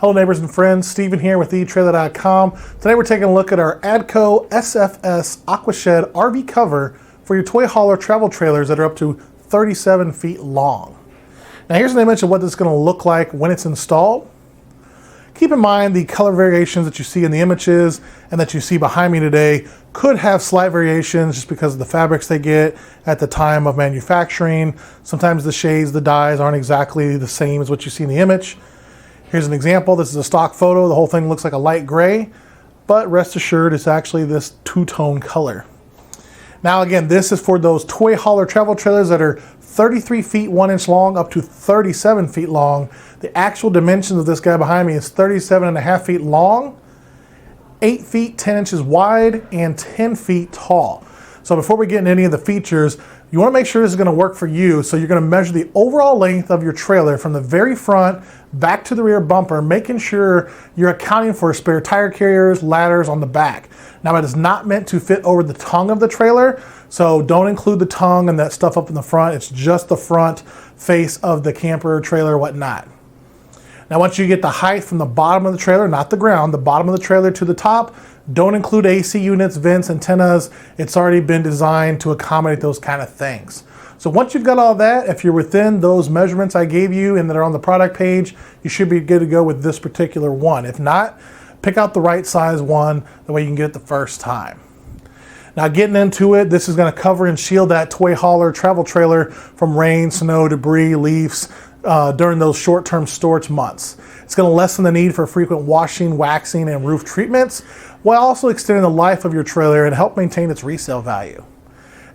Hello neighbors and friends, Steven here with etrailer.com. Today we're taking a look at our ADCO SFS AquaShed RV cover for your toy hauler travel trailers that are up to 37 feet long. Now here's an image of what this is going to look like when it's installed. Keep in mind the color variations that you see in the images and that you see behind me today could have slight variations just because of the fabrics they get at the time of manufacturing. Sometimes the shades, the dyes aren't exactly the same as what you see in the image. Here's an example. This is a stock photo. The whole thing looks like a light gray, but rest assured it's actually this two-tone color. Now again, this is for those toy hauler travel trailers that are 33 feet 1 inch long up to 37 feet long. The actual dimensions of this guy behind me is 37.5 feet long, 8 feet 10 inches wide, and 10 feet tall. So before we get into any of the features, you want to make sure this is going to work for you. So you're going to measure the overall length of your trailer from the very front back to the rear bumper, making sure you're accounting for spare tire carriers, ladders on the back. Now it is not meant to fit over the tongue of the trailer, so don't include the tongue and that stuff up in the front. It's just the front face of the camper, trailer, whatnot. Now once you get the height from the bottom of the trailer, not the ground, the bottom of the trailer to the top, don't include AC units, vents, antennas. It's already been designed to accommodate those kind of things. So once you've got all that, if you're within those measurements I gave you and that are on the product page, you should be good to go with this particular one. If not, pick out the right size one, the way you can get it the first time. Now getting into it, this is going to cover and shield that toy hauler travel trailer from rain, snow, debris, leaves during those short-term storage months. It's going to lessen the need for frequent washing, waxing, and roof treatments, while also extending the life of your trailer and help maintain its resale value.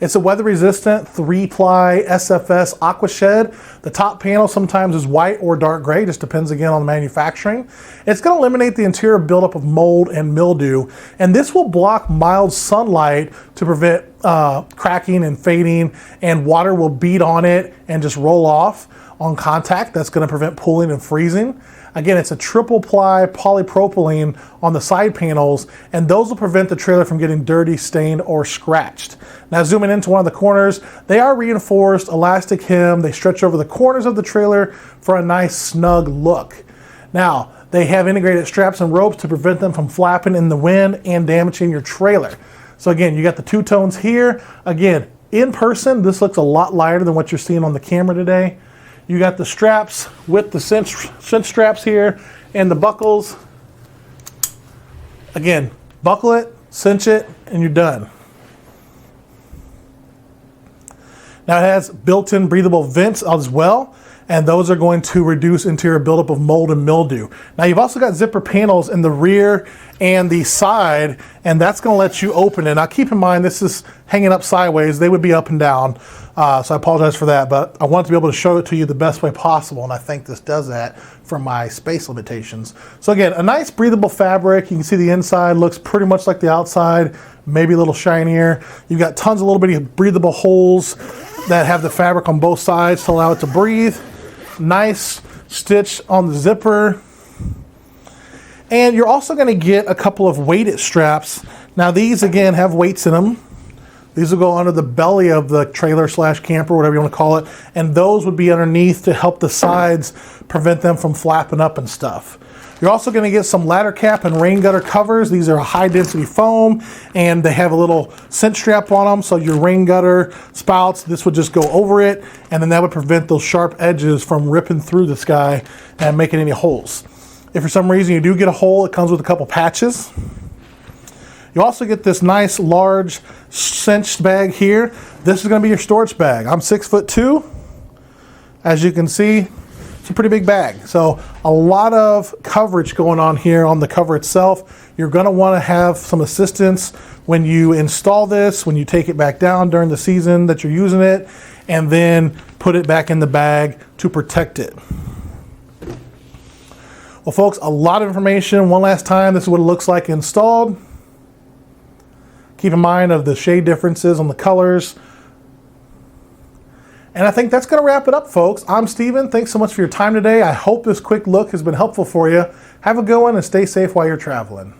It's a weather-resistant 3-ply SFS AquaShed. The top panel sometimes is white or dark gray, just depends again on the manufacturing. It's going to eliminate the interior buildup of mold and mildew, and this will block mild sunlight to prevent cracking and fading, and water will bead on it and just roll off on contact. That's going to prevent pooling and freezing. Again, it's a triple ply polypropylene on the side panels, and those will prevent the trailer from getting dirty, stained, or scratched. Now zooming into one of the corners, they are reinforced, elastic hem. They stretch over the corners of the trailer for a nice snug look. Now, they have integrated straps and ropes to prevent them from flapping in the wind and damaging your trailer. So again, you got the two tones here. Again, in person, this looks a lot lighter than what you're seeing on the camera today. You got the straps with the cinch straps here and the buckles. Again, buckle it, cinch it, and you're done. Now it has built-in breathable vents as well, and those are going to reduce interior buildup of mold and mildew. Now you've also got zipper panels in the rear and the side, and that's going to let you open it. Now keep in mind this is hanging up sideways. They would be up and down, so I apologize for that, but I wanted to be able to show it to you the best way possible, and I think this does that for my space limitations. So again, a nice breathable fabric. You can see the inside looks pretty much like the outside, maybe a little shinier. You've got tons of little bitty breathable holes that have the fabric on both sides to allow it to breathe. Nice stitch on the zipper. And you're also going to get a couple of weighted straps. Now these again have weights in them. These will go under the belly of the trailer slash camper, whatever you want to call it, and those would be underneath to help the sides prevent them from flapping up and stuff. You're also going to get some ladder cap and rain gutter covers. These are high density foam, and they have a little cinch strap on them, so your rain gutter spouts, this would just go over it, and then that would prevent those sharp edges from ripping through the sky and making any holes. If for some reason you do get a hole, it comes with a couple patches. You also get this nice large cinched bag here. This is going to be your storage bag. I'm 6'2". As you can see, it's a pretty big bag. So a lot of coverage going on here on the cover itself. You're going to want to have some assistance when you install this, when you take it back down during the season that you're using it, and then put it back in the bag to protect it. Well folks, a lot of information. One last time, this is what it looks like installed. Keep in mind of the shade differences on the colors. And I think that's going to wrap it up, folks. I'm Steven. Thanks so much for your time today. I hope this quick look has been helpful for you. Have a good one and stay safe while you're traveling.